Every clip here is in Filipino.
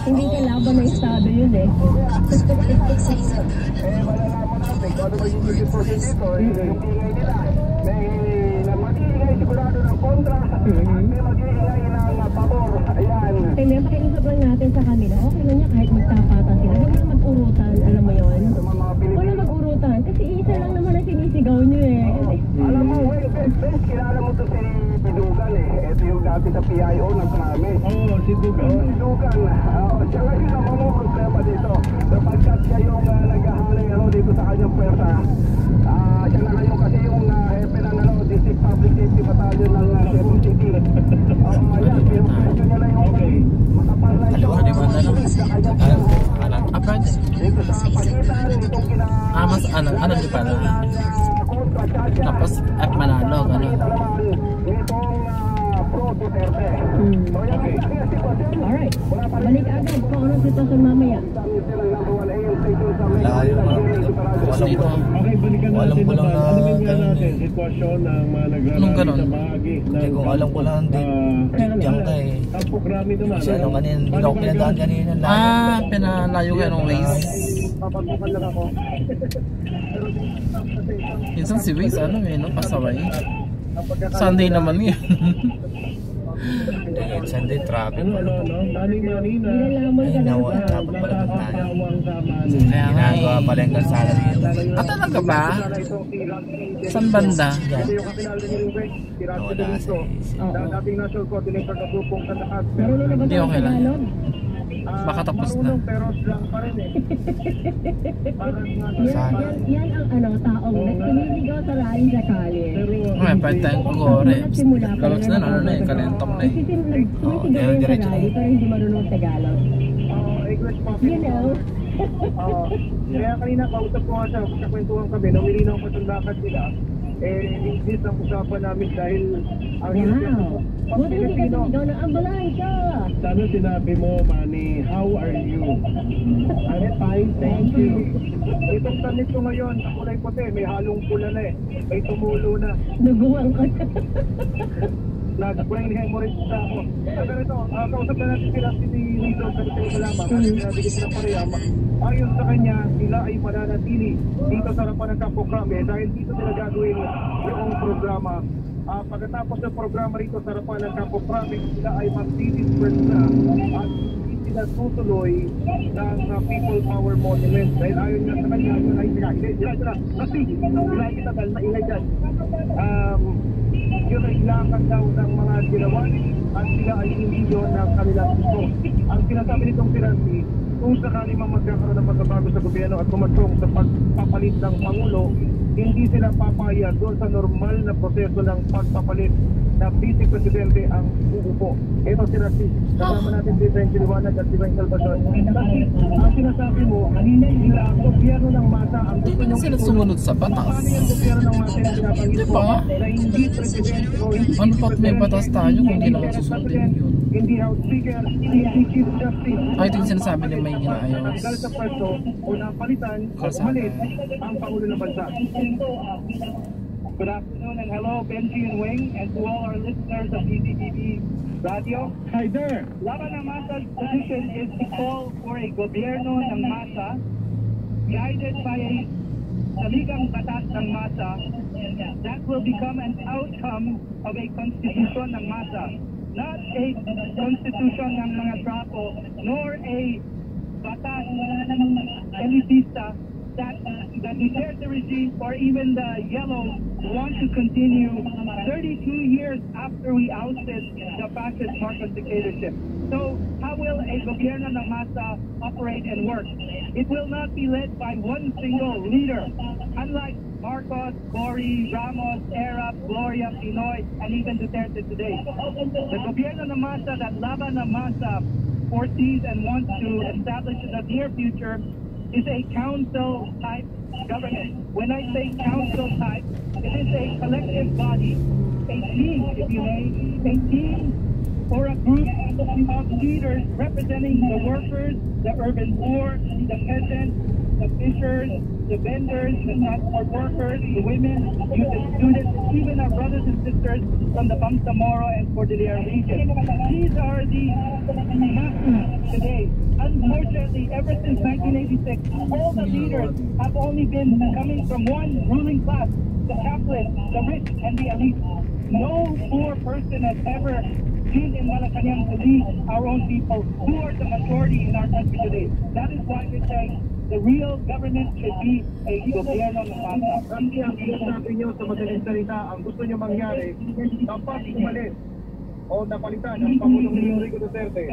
Hindi kalaban ng estado yun eh. Malalaman natin kung ano ba yung proseso dito. Yung ingay nila. May mag-iingay sigurado ng kontra at may mag-iingay ng pabor. Ayan. Kaya pakiusap lang natin sa kanila. Okay lang niya kahit magtapatan sila. Huwag lang mag-urutan. Alam mo yun? Huwag lang mag-urutan. Kasi isa lang naman ang sinisigaw niyo eh. Alam mo, best kilala mo to si Pidugan eh. Ito yung dati sa PIO ng namin. Oo, si Dugan. Si Dugan. Siya ngayon ang mga problema dito. Sapagkat siya yung naghahalay dito sa kanyang pwersa. Siya na ngayon kasi yung hepe ng District Public Safety Battalion ng Cebu City. Ayan, pinupwestiyon niya na yung makapal na ito. Dito sa pagitan, itong mas ano di pala. Tapos at Manalo, gano'n. Alright. Balik agad kung anong sitwasyon mamaya. Layo na. Okay, balikan natin naman. Ano nga natin? Sitwasyon ng mga nagrarami sa bahagi. Hindi ko alam ko lang diyan ka eh. Tampok rami naman. Kasi ano kanina, hindi ako pinadaan kanina. Pinalayo kayo ng race. Papatukan lang ako. Minsan si Waze no, pasaway. Sunday naman yun. Sunday traffic. Mani-mani na. Ay, nawa. Dapat pala tayo. Kaya nga Ginagawa pala yung kalsada dito. talaga ba? Saan banda? Yan. Wala sa dating National Coordinator ng grupong Kanakat. Pero na Hindi, okay lang. Tagalog? Baka tapos na. Pero lang pa rin eh. Yan ang taong nagsiniligaw sa rally sa kalye. Okay, pwede tayong pag-ore. Galots na, kalentong na eh. Sumisigaw yan sa rally pero hindi marunong Tagalog. English pa. You know? Kaya kanina kausap ko nga siya, sa kwentuhan kami, nung nilinaw ko itong lakad nila, English ang usapan namin dahil ang Buti hindi ka sumigaw ng ambulansya. Sana sinabi mo, Manny, how are you? I'm fine, thank you. Itong tanit ko ngayon, ang kulay puti, may halong pula na eh. May tumulo na. Naguwang ka. Nag-brain hemorrhage na ako. Pero ito, kausap na natin sila si Lito sa ito yung malaman. Kasi sinabigit sila pareha. Ayon sa kanya, sila ay mananatili dito sa harapan ng Campo Crame dahil dito sila gagawin yung programa. Pagkatapos ng programa rito sa harapan ng Campo Crame, sila ay mag-disperse na at hindi sila tutuloy ng People Power Monument. Dahil ayon nga sa kanya, yun ay sila. Kasi, ilay kita dahil maingay dyan. Yun ay ilakad daw ng mga ginawan at sila ay hindi yun ng kanilang gusto. Ang sinasabi nitong Piranti, kung sakali mang magkakaroon ng pagbabago sa gobyerno at kumatong sa pagpapalit ng Pangulo, hindi sila papayag doon sa normal na proseso ng pagpapalit na Vice Presidente ang uupo. Ito si Rati. Kasama natin si Benji Liwanag at si Ben Salvador. Kasi ang sinasabi mo, hindi ang gobyerno ng masa ang gusto Hindi sila sumunod sa batas. Paano yung gobyerno ng masa yung pinapangit Di mo ba? na hindi Presidente o hindi Ano ba't may batas tayo kung hindi naman susundin yun? Hindi House Speaker, hindi Chief Justice. Ay, ito yung sinasabi niya may ginaayos. Dahil sa pwesto o napalitan o umalit ang Pangulo ng Bansa. Good afternoon and hello, Benji and Wing, and to all our listeners of PCTV Radio. Hi there! Laban ng Masa's position is to call for a gobyerno ng masa guided by a saligang batas ng masa that will become an outcome of a constitution ng masa. Not a constitution ng mga trapo, nor a batas elitista that the Duterte regime or even the Yellow want to continue 32 years after we ousted the fascist Marcos dictatorship. So how will a gobierno ng masa operate and work? It will not be led by one single leader. Unlike Marcos, Cory, Ramos, Erap, Gloria, Pinoy, and even Duterte today. The gobierno ng masa that Laban ng Masa foresees and wants to establish in the near future is a council-type government. When I say council-type, it is a collective body, a team, if you may, a team or a group of leaders representing the workers, the urban poor, the peasants, the fishers, the vendors, the transport workers, the women, youth and students, even our brothers and sisters from the Bangsamoro and Cordillera region. These are the masses today. unfortunately, ever since 1986, all the leaders have only been coming from one ruling class, the capitalist, the rich, and the elite. No poor person has ever been in Malacanang to lead our own people, who are the majority in our country today. That is why we're saying the real government should be a gobyerno ng masa. Kasi ang sinasabi nyo sa madaling salita, ang gusto nyo mangyari, dapat umalis o napalitan ang Pangulong Rodrigo Duterte.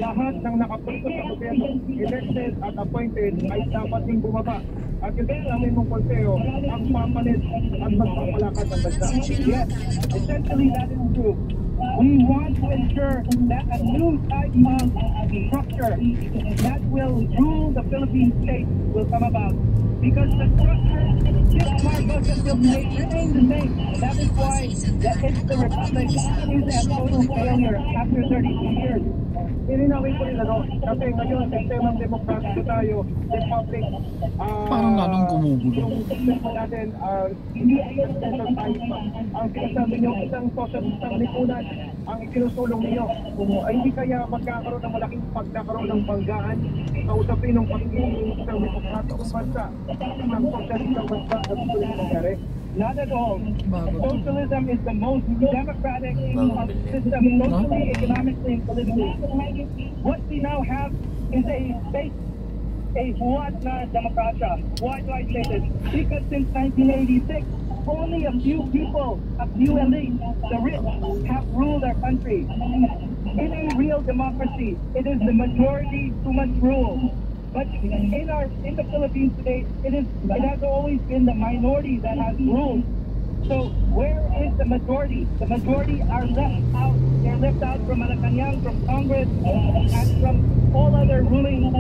Lahat ng nakapulto sa gobyerno, elected at appointed, ay dapat ding bumaba. At hindi namin mong konseo ang papalit at magpapalakad ng bansa. Yes, essentially that is true. We want to ensure that a new type of structure that will rule the Philippine state will come about. Because the structure, Chief Marcos and Bill Gates remain the same. That is why the Republic is a total failure after 32 years. Ininawin ko rin kasi ngayon sistemang demokratiko tayo, republic, Parang lalong gumugulo. yung sistema natin, hindi ang sinasabi nyo, isang socialistang lipunan ang ikinusulong ninyo. Hindi kaya magkakaroon ng malaking pagkakaroon ng banggaan sa usapin ng pagiging isang demokratikong bansa, isang socialistang bansa na gusto rin nangyari. Not at all. Socialism is the most democratic system, socially, economically, and politically. What we now have is a what na demokrasya. Why do I say this? Because since 1986, only a few people, a few elites, the rich, have ruled our country. In a real democracy, it is the majority who must rule. But in the Philippines today, it has always been the minority that has ruled. So where is the majority? The majority are left out. They're left out from Malacanang, from Congress, and from all other ruling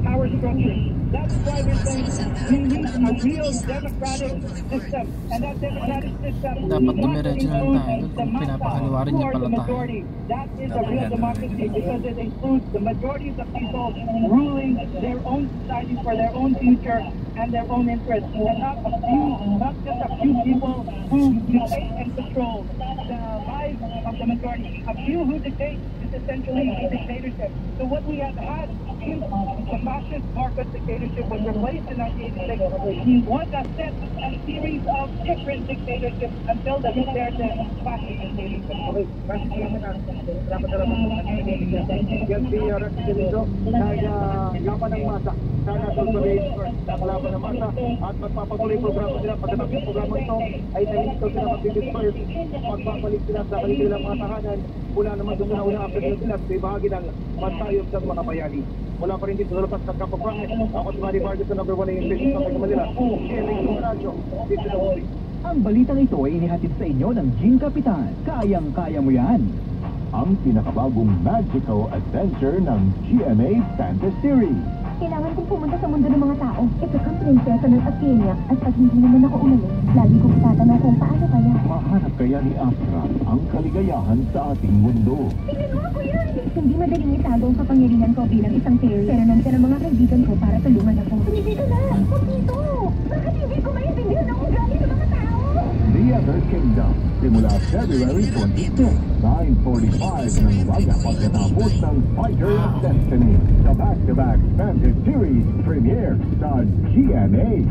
power structures. That's why we're saying we need a real democratic system. And that democratic system Dapat dumiretso na lang tayo kung pinapakaliwa rin niya pala tayo. majority. That is a real democracy because it includes the majority of the people ruling their own society for their own future and their own interests. And not just a few people who dictate and control the lives of the majority. A few who dictate is essentially a dictatorship. So what we have had since the fascist Marcos dictatorship was replaced in 1986 was a set a series of different dictatorships until the Duterte fascist dictatorship. Okay, maraming salamat. Yan si Rusty Galindo, laban ng masa. Sana tuloy ang laban ng masa at magpapatuloy yung programa nila. Pagkatapos yung programa ito ay nahito sila mag-disperse. Magpapalik sila sa kanilang mga tahanan. Mula naman doon na unang after sila sa bahagi ng matayog ng mga bayani. Mula pa rin dito sa lapas ng Kapaprangit. Ako si Manny Vargas sa number 1 na station sa Mega Manila. GMA Radyo, dito na uli. Ang balitang ito ay inihatid sa inyo ng Gin Kapitan. Kayang-kaya mo yan. Ang pinakabagong magical adventure ng GMA Fantasy Series. Kailangan kong pumunta sa mundo ng mga tao. Ito kang prinsesa ng Athenia at pag hindi naman ako umalis, lagi kong tatanong kung paano kaya. Mahanap kaya ni Astra ang kaligayahan sa ating mundo. Tingnan mo ako yan! Hindi madaling itago ang kapangyarihan ko bilang isang fairy. Pero nandiyan ang mga kaibigan ko para tulungan ako. Hindi ka na! Huwag dito! Bakit hindi ko maintindihan ang ugali ng mga tao? The Other Kingdom. Simula February 26, 9:45 ng umaga pagkatapos ng Fighter of Destiny. Sa back-to-back Fantasy Series premiere sa GMA.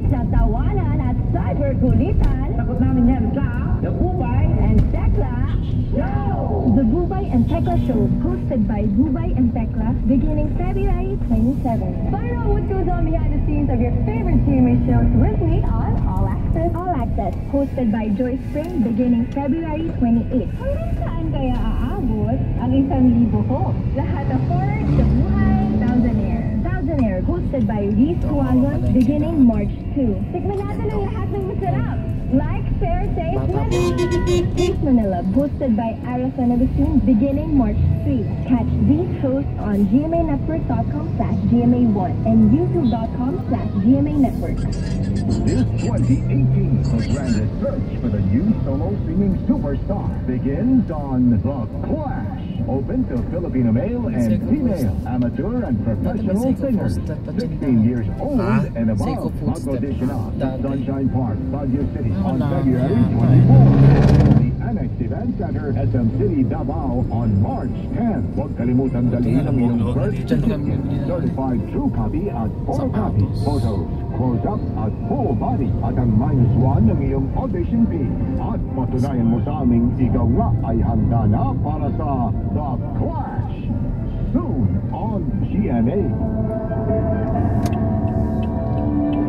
Sa tawanan at cyberkulitan, takot namin yan sa The Bubay and Tekla Show! The Bubay and Tekla Show, hosted by Bubay and Tekla, beginning February 27. Find out what goes on behind the scenes of your favorite GMA shows with me on All Access. All Access, hosted by Joy Spring, beginning February 28. Hanggang saan kaya aabot ang 1,000 hosts? Lahat afford sa buhay, Thousandaire, hosted by Reese Tuagon, beginning March 2. Tikman natin ang lahat ng masarap. Like, share, taste, Taste Manila, hosted by Arafan Agustin, beginning March 3. Catch these hosts on gmanetwork.com/GMA1 and youtube.com/GMA Network. This 2018, the grandest search for the new solo singing superstar begins on The Clash. Open to Filipino male and female, amateur and professional singers. 16 years old and above. Mag-audition up at Sunshine Park, Baguio City on February 24. The Annex Event Center, SM City, Davao on March 10. Huwag kalimutan dalhin ang iyong birth certificate, certified true copy at 4 copies, photos, close-up at full body at ang -1 ng iyong audition fee. At patunayan mo sa aming ikaw nga ay handa na para sa The Clash. Soon on GMA.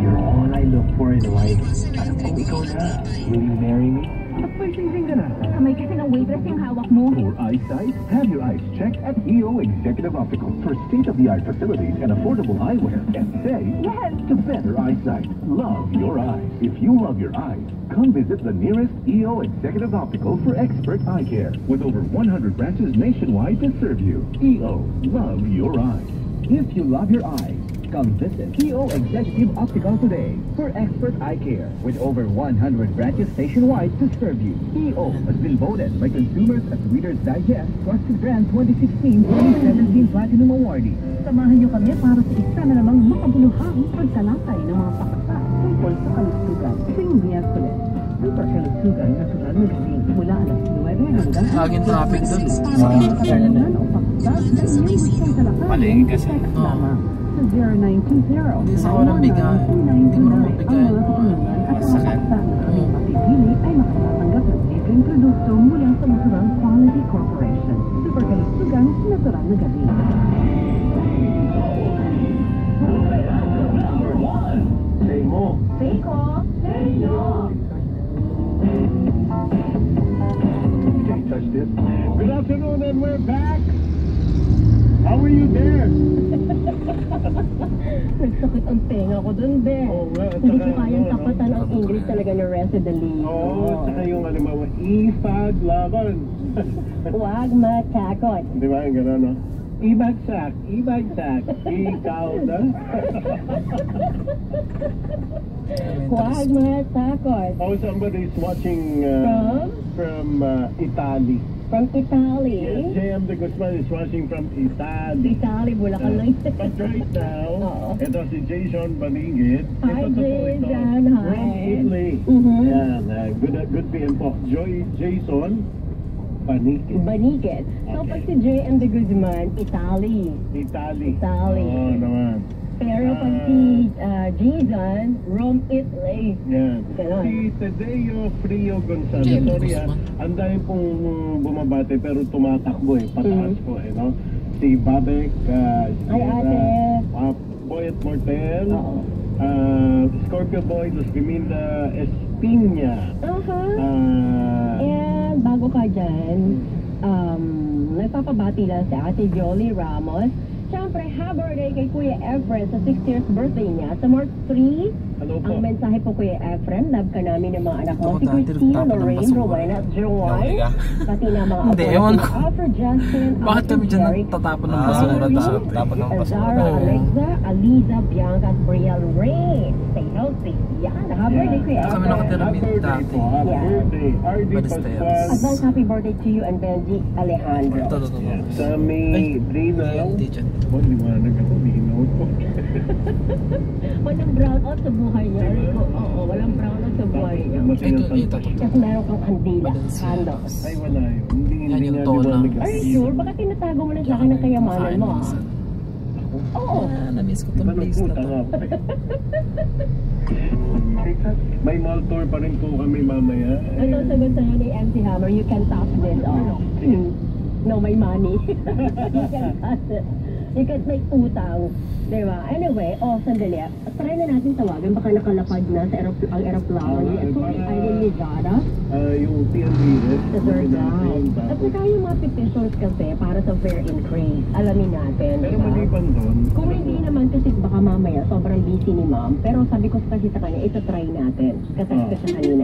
You're all I look for in life. Alam kong ikaw na. Will you marry me? Ba't may sising ka na? Kamay kasi ng waitress yung hawak mo. For eyesight, have your eyes checked at EO Executive Optical for state-of-the-art facilities and affordable eyewear. And say yes to better eyesight. Love your eyes. If you love your eyes, come visit the nearest EO Executive Optical for expert eye care. With over 100 branches nationwide to serve you. EO, love your eyes. If you love your eyes, come visit EO Executive Optical today for expert eye care. With over 100 branches nationwide to serve you. EO has been voted by consumers as Reader's Digest Trusted Brand 2016-2017 Platinum Awardee. Samahan niyo kami para sa isa na namang makabuluhang pagtalakay ng mga paksa tungkol sa kalusugan. Tuwing Miyerkules, super kalusugan na sulat ng galing mula alas 9 hanggang Laging traffic doon. para sa kalusugan o paksa na inyong gustong talakay. Palengke kasi. Text lamang sa 0920. Hindi sa ako ng bigay. Hindi mo naman bigay. Ang mga katanungan at mga Masakit. paksa na aming mapipili ay makakatanggap ng libreng produkto mula sa Naturang Quality Corporation. Super kalusugan, natural na galing. Say mo. Seiko! Seiko! Can't touch this. Good afternoon and we're back. How are you there? Nagsakit ang tenga ko dun, be. Oo nga, at Hindi saka, ko kayang ano, tapatan ang English talaga ng residently. Oo, tsaka yung halimbawa, ifag laban. Huwag matakot. Di ba, yung gano'n, no? Ibagsak, ikaw na. Huwag matakot. Oh, somebody's watching from Italy. From Italy. Yes, J.M. de Guzman is watching from Italy. Italy, Bulacan lang. But right now, Oo. ito si Jason Baningit. Hi, Ito Jason. From Hi. Italy. Mhm. Yan, good PM po. Jason Baningit. Banigit. So, pag si J.M. de Guzman, Italy. Italy. Italy. Oo naman. Pero pag si Jason, Rome, Italy. Yan. Ganon. Si Tadeo Frio Gonzalo. Jim Sorry Guzman. ang dami pong bumabate pero tumatakbo pataas po no? Si Babek, Hi, ate. Boyet Mortel, Oo. Scorpio Boy, Los Giminda Espina. And bago ka dyan, nagpapabati lang si Ate Jolie Ramos. Siyempre, happy birthday kay Kuya Efren sa 60th birthday niya. Sa March 3, Hello po. ang mensahe po Kuya Efren, love ka namin ng mga anak mo. Ako Si dati Christina, tapon ng Lorraine, basura. Rowena, at Joy. Nahuli ka? Pati na mga Hindi, apo, ewan si ko. Alfred Justin, Bakit Alfred kami dyan Jerry, nagtatapon ng Ah, basura? tapon ng basura. Zara, Oo. Alexa, Aliza, Bianca, at Brielle Ray. Stay healthy. Yan, happy birthday Kuya Kami Efren. nakatira Happy birthday dati. po. Happy Yeah. birthday. RD Balisteros. Pascual. Advance happy birthday to you and Benji Alejandro. Ito. Sa may Drina. Hindi dyan. Oh, liwanag ako. Bihinaw ko. Walang brownout sa buhay niya. Rico. Oo, walang brownout sa buhay niya. Ito. Kasi meron kang kandila, Balance. candles. Ay, wala yun. Hindi Yan yung nga tono. liwanag. Are you sure? Baka tinatago mo lang sa akin ng kayamanan mo, ah. Oo. Na-miss ko itong Ano place po, na to. tanga. May mall tour pa rin po kami mamaya. Ito sagot sa'yo ni MC Hammer, you can top this, oh. No, may money. You can touch it. You can make utang. Diba? Anyway, sandali. Try na natin tawagan. Baka nakalapad na sa ang aeroplano niya. Sorry, Irene Lizada. Yung PNBS. Sa third round. At saka yung mga petitions kasi para sa fare increase. Alamin natin. Pero Diba? maliban doon, Kung hindi naman kasi baka mamaya sobrang busy ni ma'am. Pero sabi ko kasi sa kanya, ito try natin. Kasi ko siya kanina.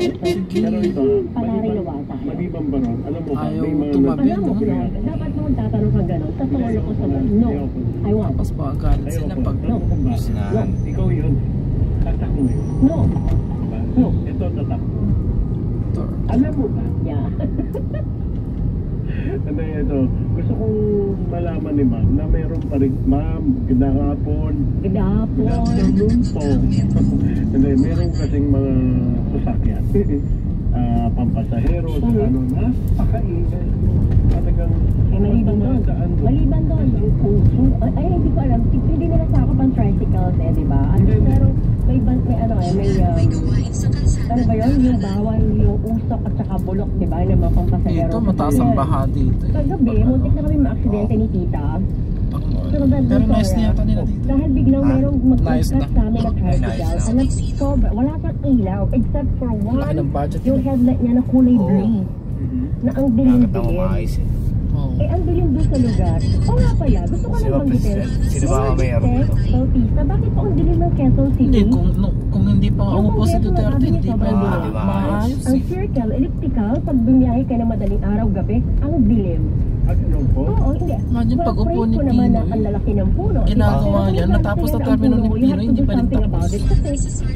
pero ito, Palarilawasan. maliban ba ron? Alam mo, Ayaw may mga tumabi, Alam mo, no? like, dapat mo tatanong ka gano'n. Sa solo ko sa no. I want. Tapos baka galit sila pag... No. Sinahan. Ikaw yun. Tatak mo yun. No. No. Ito, tatak mo. Alam mo ba? Yeah. Ano ito? Gusto kong malaman ni ma'am na meron pa rin, ma'am, ginahapon, Gidapon. afternoon po. Hindi, meron kasing mga sasakyan. pampasahero, ano na, pakaingay. Talagang maliban doon. Maliban doon. Ay, hindi ko alam. Hindi nila sakop ang tricycles di ba? Pero may ano ba yun? Yung bawal, yung usok at saka bulok, di ba? Ng mga pampasahero. Dito, mataas ang baha dito. Kagabi, muntik na kami ma-aksidente ni tita. Pero nice na yata nila dito. Dahil biglang merong Nice mag-crash sa amin na tricycle. Alam, sobra. Wala kang ilaw. Except for one, Laki ng budget yung nila. headlight niya na kulay blue. Na ang dilim-dilim. Ang dilim doon sa lugar. O nga pala, gusto ko lang banggitin. Sino ba ang mayor dito? Bautista, bakit po ang dilim ng Quezon City? Hindi, kung hindi pa umupo si Duterte, hindi pa Ang maayos eh. circle, elliptical, pag bumiyahe ka na madaling araw gabi, ang dilim. At ano po? Oo, hindi. Imagine pag upo ni Praise ko naman na Pinoy, ang lalaki ng puno. ginagawa Pero yan, natapos na termino ni Pinoy, hindi pa rin tapos. Kasi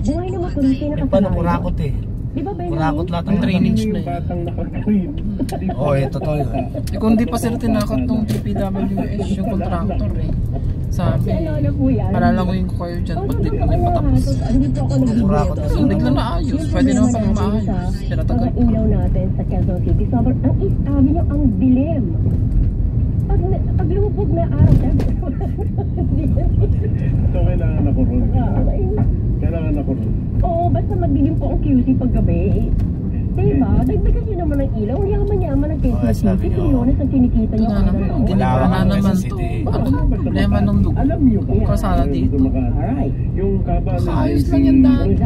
buhay na makulitin na Paano kurakot eh? Di ba, Benjamin? Kurakot lahat Ang drainage na Yung eh. batang naka-green. Oo, totoo yun. Kung hindi pa sila tinakot nung DPWH, yung contractor eh. Sabi, Ano po yan? palalanguin ko kayo dyan pag di pa rin patapos. Hindi po ako Kurakot na nag-video. So, bigla na ayos. Pwede naman pag maayos. Pinatagal Mga pa. ilaw natin sa Quezon City. Sobrang, ang East Avenue, ang dilim. Pag lumubog na araw, So, kailangan ako ron. Kailangan ako ron. Oo, basta madilim po ang QC pag gabi. Diba? Dagdagan nyo naman ang ilaw. Yaman-yaman ang Quezon City. Milyones ang kinikita Ito nyo. na naman, Wala ginawa na akong naman Quezon to. City. Anong problema ng lugar? Alam niyo ba? Kasala dito. Alright. Yung kabalan Ayos lang yan dahil.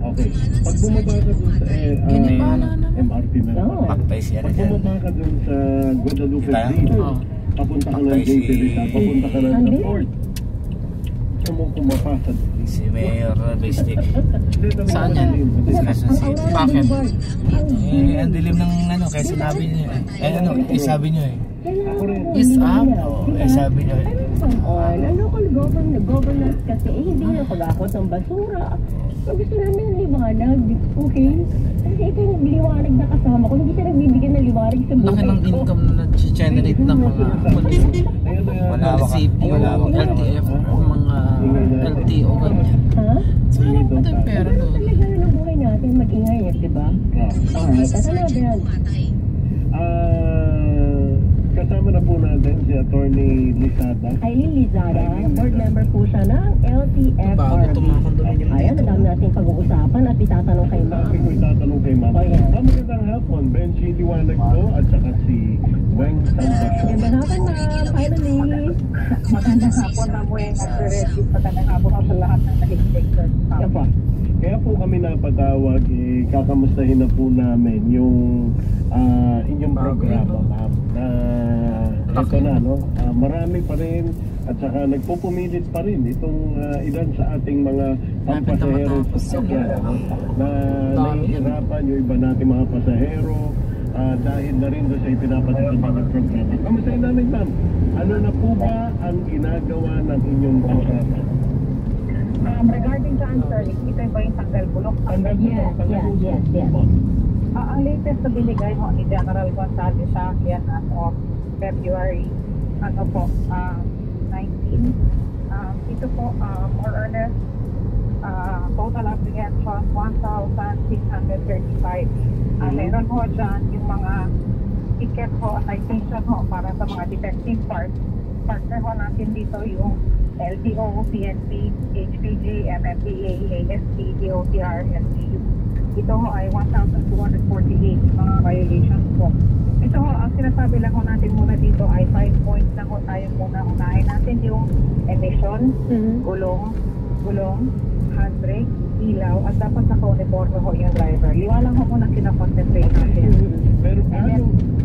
Okay. Pag bumaba ka dun sa Giniba na naman. MRT na Oo. naman. Paktay siya na Pag dyan. bumaba ka dun sa Guadalupe Kita yan? Bridge, Oo. papunta ka ng Paktay J. si- Teresa, papunta ka ng Hindi. port. Gusto mo kumapasa. Si Mayor Basic. Saan yan? Quezon City. Bakit? Ang dilim ng ano, kaya sinabi niyo eh. Sabi niyo eh. Ako rin. Is up. Oo, sabi niyo eh. Ang local governance kasi hindi na pag-akot ng basura. Ang gusto namin ng liwanag, okay? Kasi ito yung liwanag na kasama ko, hindi siya nagbibigyan ng liwanag sa buhay Laki ng ko. income na generate ng mga munisipyo, LTF, mga LTO, ganyan. Ha? So, ito yung pera doon. Talaga na ng buhay natin, mag-ingay, di ba? Alright, at ano ba? Kasama na po natin si Attorney Lizada. Aileen Lizada, board member po siya ng Bago LTFRB. itong mga condominium Ayan, dito. madami nating pag-uusapan at itatanong kay Ma'am. Sabi ko itatanong kay Ma'am. Oh, yeah. Magandang hapon, Benji Liwanag po at saka si Weng Salvasyon. Magandang hapon, Ma'am. Finally. Magandang hapon na mo yung nag-ready. Magandang hapon sa lahat ng nakikinig. Yan po. Kaya po kami napatawag, kakamustahin na po namin yung inyong programa, ma'am. Ito na, no? Marami pa rin at saka nagpupumilit pa rin itong ilan sa ating mga pampasahero sa sakyan, no? Na nahihirapan yung iba nating mga pasahero dahil na rin doon sa ipinapatupad ng programa. Kamustahin namin, ma'am. Ano na po ba ang ginagawa ng inyong programa? Regarding dyan, sir, ito ba yung tanggal bulok? Yes. Ang latest na binigay mo ni General Gonzales sa akin as of February, 19. Ito po, more or less, total apprehension, 1,635. Meron ho dyan yung mga ticket ho, citation ho, para sa mga defective parts. Partner ho natin dito yung LTO, PNP, HPG, MMDA, AST, DOTR, LTU. Ito ho ay 1,248 mga violations po. Ito ho, ang sinasabi lang ho natin muna dito ay 5 points lang ho tayo muna. Unahin natin yung emission, gulong, handbrake, ilaw, at dapat naka-uniforme ho yung driver. Liwa lang ho muna kinakonsentrate natin. Pero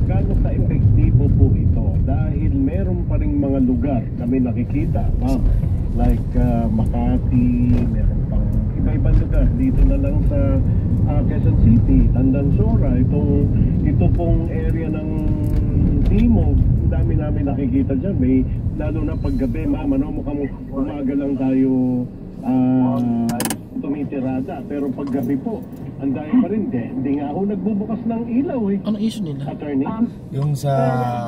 gaano ka-epektibo po ito? Dahil meron pa rin mga lugar kami nakikita, ma'am, like Makati, meron pang iba-ibang lugar. Dito na lang sa Quezon City, Tandansora, ito pong area ng Timog, ang dami namin nakikita dyan. May, lalo na paggabi, ma'am, mukhang umaga lang tayo tumitirada. Pero paggabi po, ang dami pa rin. Hindi nga ako nagbubukas ng ilaw eh. Anong issue nila? Attorney? Yung sa...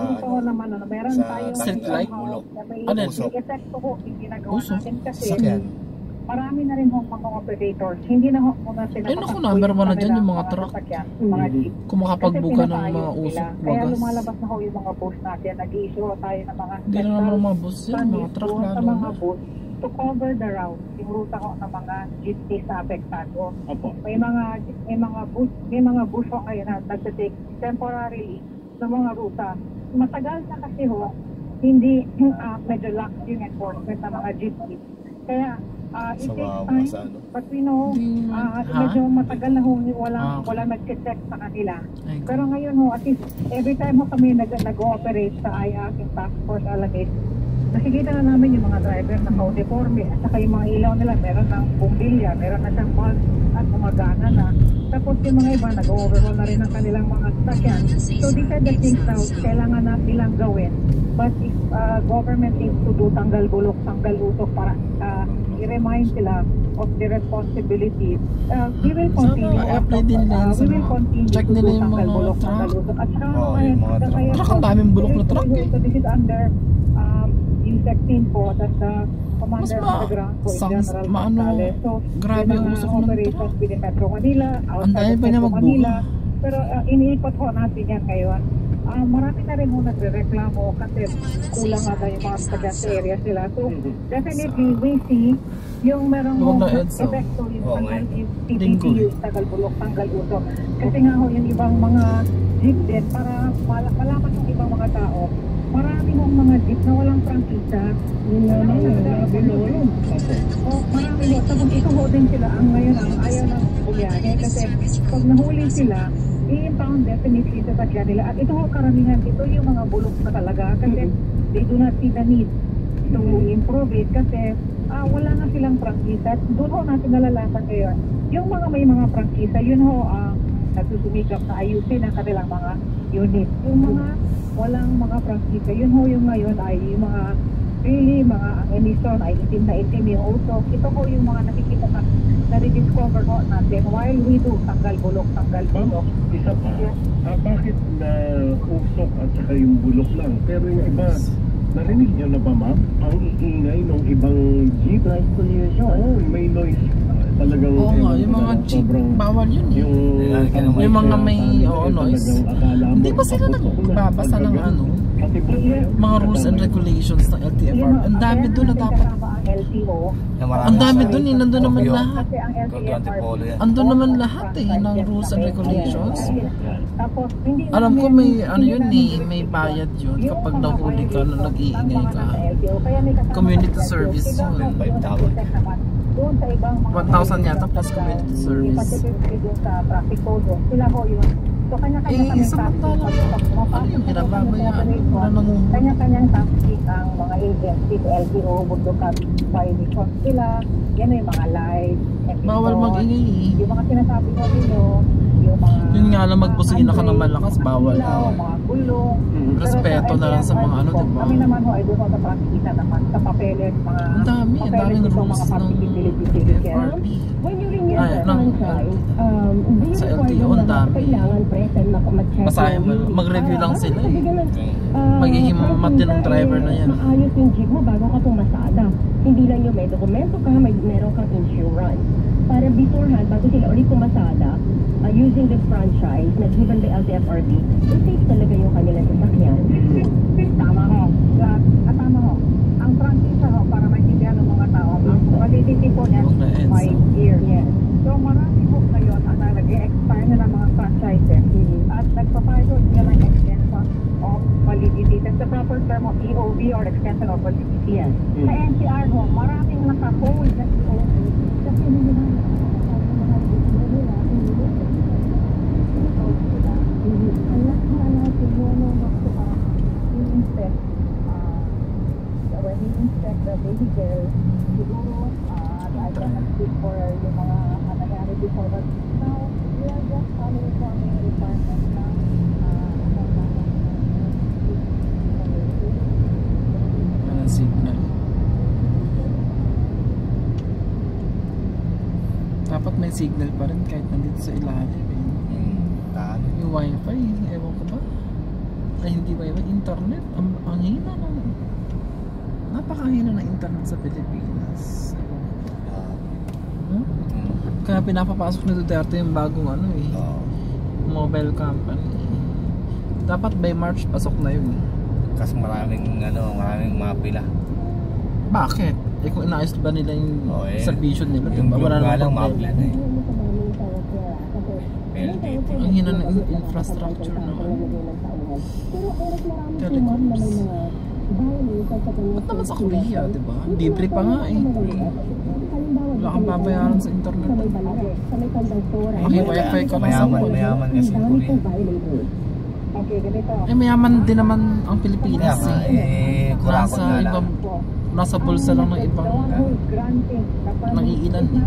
Dito naman, meron sa tayo street light? Bulok. may Ano yan? effect po yung ginagawa Usok? natin kasi Sakyan. marami na rin mga operators. Hindi na muna sila Ay naku, number 1 na dyan yung mga truck. Mga jeep. Kung makapagbuga ng Kasi mga usok, pinapayos nila. Kaya wagas. lumalabas na ho yung mga bus natin. Nag-i-issue tayo ng mga Hindi na naman mga bus yan, mga truck sa lalo. mga bus to cover the route, yung ruta ko ng mga jeepneys na apektado. Opo. May mga bus ho ngayon na nagtitake temporarily ng mga ruta. Matagal na kasi ho, hindi medyo lax yung enforcement ng mga jeepneys. Kaya it takes time, but we know medyo matagal na ho walang nag-check sa kanila. Pero ngayon ho, at least every time ho kami nag-ooperate sa aking task force Alameda, nakikita na namin yung mga driver na ka-uniforme at saka yung mga ilaw nila, meron ng bumbilya, meron na siyang bulb at gumagana na. Tapos yung mga iba, nag-overhaul na rin ang kanilang mga sasakyan. So these are the things na kailangan na nilang gawin. But if government needs to do tanggal bulok, tanggal utok para i-remind sila of the responsibility, we will continue. We will continue check to nila do yung tanggal mga bulok, truck. tanggal utok. At saka Truck, ang daming bulok na truck eh. So this is under yung 16 po, that's the commander Mas of the ground po, General Gonzales. So, grabe yung yung mga usok ng operations truck. within Metro Manila, Ang outside dami of pa niya Metro magbuka. Manila. Pero iniikot ho natin yan ngayon. Marami na rin ho nagre-reklamo kasi kulang nga yung mga taga sa area sila. So, definitely, we see yung merong epekto yung PPP, yung tagal bulok, tanggal utok. Kasi nga ho, yung ibang mga jeep din, para malaman yung ibang mga tao, marami hong mga jeep na walang prangkisa. Marami ho. Tapos ito ho din sila ang ngayon ang ayaw ng buliyahe. Kasi pag nahuli sila, i-impound definitely sa sakyan nila. At ito ho karamihan, ito yung mga bulok na talaga. Kasi they do not see the need to improve it. Kasi wala nga silang prangkisa. Doon ho natin nalalaman ngayon. Yung mga may mga prangkisa, yun ho nagsusumikap na ayusin ang kanilang mga unit. Yung mga walang mga prangkisa, yun ho yung ngayon ay yung mga really mga emission ay itim na itim yung usok. Ito ho yung mga nakikita na rediscover ho natin while we do tanggal bulok, tanggal bulok. Isa pa, bakit na usok at saka yung bulok lang? Pero yung iba, narinig nyo na ba ma'am? Ang iingay ng ibang jeep. Noise pollution. Oo, may noise. Talagang Oo nga, yung mga jeep, bawal yun eh. Yung mga may noise. Hindi ba sila nagbabasa ng mga rules and regulations ng LTFR? Ang dami doon na dapat. Ang dami doon eh, nandun naman lahat. Andun naman lahat eh, ng rules and regulations. Alam ko may yun eh, may bayad yun kapag nahuli ka na nag-iingay ka. Community service yun. 1,000 yata plus community service. Samantala, ano yung pinababayaan? Kanya-kanyang topic ang mga agency, LTO, Bundukan, violation sila. Yan yung mga live. Bawal mag-ingay eh. Yung mga sinasabi ko ninyo, yung mga... Yun nga lang, magbusina ka ng malakas, bawal. Mga gulong. Respeto na lang sa mga diba? Kami naman ho ay doon sa praktikita naman, sa papeles, mga... Ang daming rules ng FRP. Ay, sa LTO, ang dami. Basahin mo, mag-review lang sila eh. Magiging matinong driver na yan. Maayos yung jeep mo bago ka pumasada. Hindi lang yung may dokumento ka, meron kang insurance. Para beforehand, bago sila ulit pumasada, using the franchise na given by LTFRB, safe talaga yung kanilang sasakyan. Tama ho. Tama ho. Ang franchise ho, para maintindihan ng mga tao, ang validity po niya, 5 years. Yes. So marami po ngayon ang nag-expire na ng mga franchises at nagpapayos sila ng extension of validity. That's the proper term of EOV or extension of validity. Yes. Sa NCR ho, maraming naka-hold na EOV kasi hindi na inspect the vehicle, siguro, I cannot speak for yung mga nangyari before, but now, we are just following for the requirements na Walang signal. Dapat may signal pa rin kahit nandito sa ilalim eh. Yung wifi, ewan ko ba? Ay hindi wifi, internet. Ang hina na. Napakahina ng internet sa Pilipinas. Kaya pinapapasok ni Duterte yung bagong ano eh, mobile company. Dapat by March pasok na yun. Kasi maraming mapila. Bakit? Eh kung inaayos ba nila yung servisyo nila, yung diba? Wala lang namang mapila na eh. LTT. Ang hina ng infrastructure na telecoms. Ba't naman sa Korea, diba? Libre pa nga eh. Wala kang babayaran sa internet. Maki-wifi ka lang sa Mayaman kasi Korea. Eh mayaman din naman ang Pilipinas eh. Nasa bulsa lang ng ibang nangiilan eh.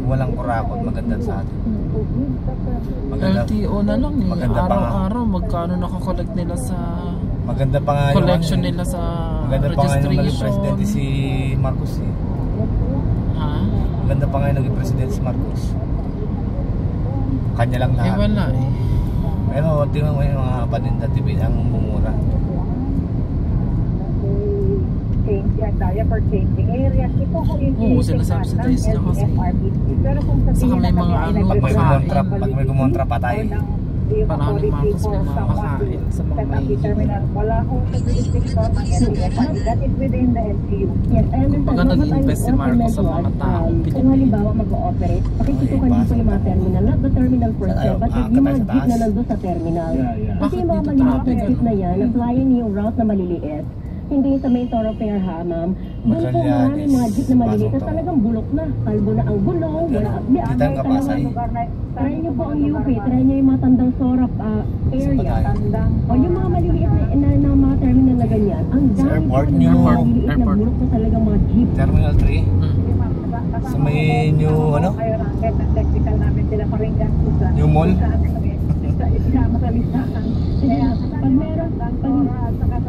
Walang kurakot, maganda sa atin. LTO na lang eh. Araw-araw magkano nakakollect nila sa maganda pa nga collection nila sa maganda pa nga yung naging registration. presidente si Marcos eh. Ha? Maganda pa nga yung naging presidente si Marcos. Kanya lang lahat. Eh wala eh. Pero tingnan mo yung mga paninda TV ang mumura. For changing areas. Ito ko Oo, sinasubsidize na kasi. Saka may mga ano, Pag may kumontra patay. Panahon ni Marcos may mga makain sa mga mahihirap. Wala akong restriction ng LTFRB. That is within the LGU. Yes, Pagka nag-invest si Marcos sa mga tao, kung halimbawa mag-ooperate, pakikitukan din po yung mga terminal, not the terminal per se, but yung mga jeep na nandun sa terminal. Kasi yung mga maliliit na jeep na yan, applyin yung route na maliliit. Hindi sa main thoroughfare ha, ma'am. Doon po maraming mga jeep na maliliit na talagang bulok na. Kalbo na ang gulong. Kitang kapasay. Try nyo po ang UP, try nyo yung mga tandang Sorap area. O yung mga maliliit na mga terminal na ganyan. Ang dami po na maliliit na bulok na talagang mga jeep. Terminal 3. Sa may new ano? Technical namin sila paringgan. New mall? Isama sa listahan. Pag meron,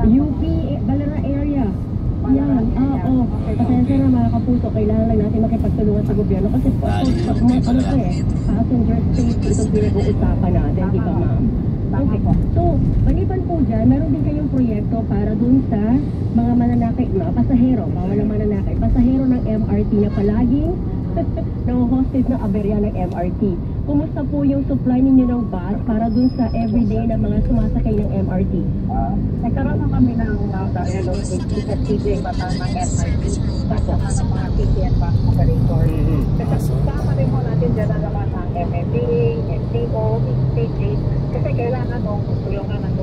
UP, Balara area. Yan, oo. Pasensya na mga kapuso, kailangan lang natin makipagtulungan sa gobyerno kasi ano to eh, passenger safety itong pinag-uusapan natin, di ba ma'am? Okay. So, maliban po dyan, meron din kayong proyekto para dun sa mga mananakay, mga pasahero, bawal ang mananakay, pasahero ng MRT na palaging nang-hostage na aberya ng MRT. Kumusta po yung supply ninyo ng bus para dun sa everyday na mga sumasakay ng MRT? Nagkaroon na kami ng dialogue with TJ Bataan ng MRT sa ng mga TTN bus operator. Kasi kasama rin po natin dyan ang laman ng MMDA, MTO, TJ, kasi kailangan tulungan ng